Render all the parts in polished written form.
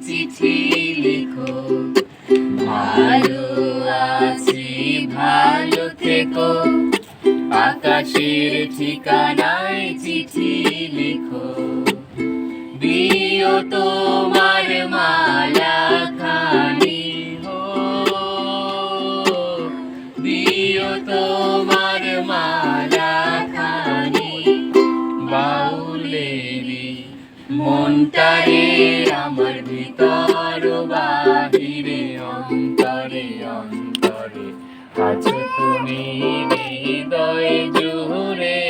চিঠি লিখো, ভালো আছি ভালো থেকো, আকাশের ঠিকানায় চিঠি লিখো, দিও তোমার মালা খানি হো, দিও তোমার মালা খানি, বাউলেরি মনটারে আমার ভিতর বাহিরে অন্তরে অন্তরে আছো তুমি হৃদয় জুড়ে,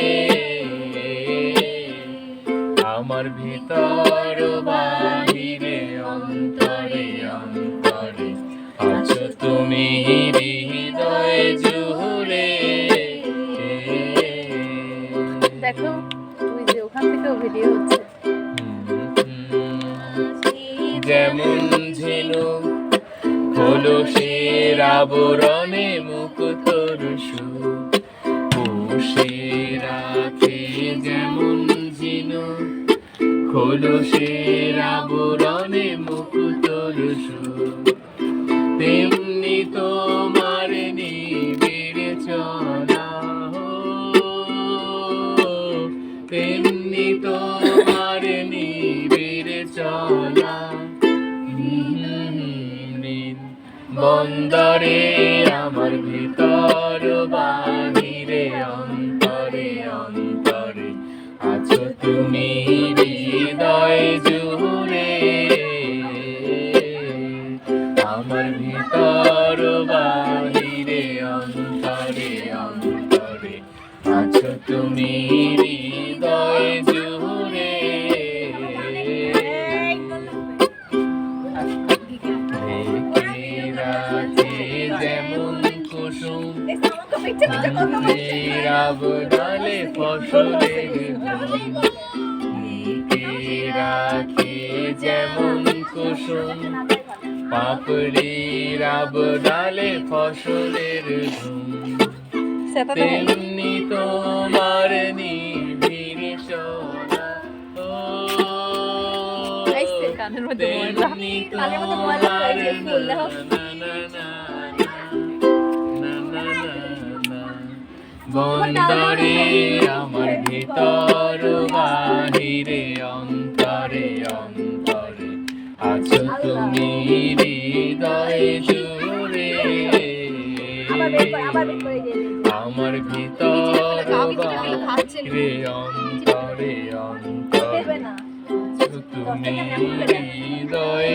আমার ভিতর বাহিরে অন্তরে অন্তরে আছো তুমি হৃদয় জুড়ে। দেখো ওই যে ওখান থেকেও ভিডিও হচ্ছে। যেমন ঝিনুক খোলসের আবরণে মুক্তোর সুখ পুষে রাখে, যেমন ঝিনুক খোলসের আবরণে মুক্তোর সুখ, তেমনি তোমার নিবিড় চলা হো, তেমনি তোমার নিবিড় চলা, বন্দরে আমার ভিতর বাহিরে অন্তরে অন্তরে আছো তুমি হৃদয় জুড়ে, আমার ভিতর বাহিরে অন্তরে অন্তরে আছো তুমি হৃদয় জুড়ে। যেমন কুসুম আবডালে ফসলের রাখে, যেমন কুসুম পাপড়ির আবডালে ফসলের ধুম, তেমনি তোমার নিবিড় চলা ও, তেমনি বন্দরে আমার ভিতর বাহিরে অন্তরে অন্তরে আছো তুমি হৃদয় জুড়ে, আমার ভিতর বাহিরে অন্তরে অন্তরে আছো তুমি হৃদয়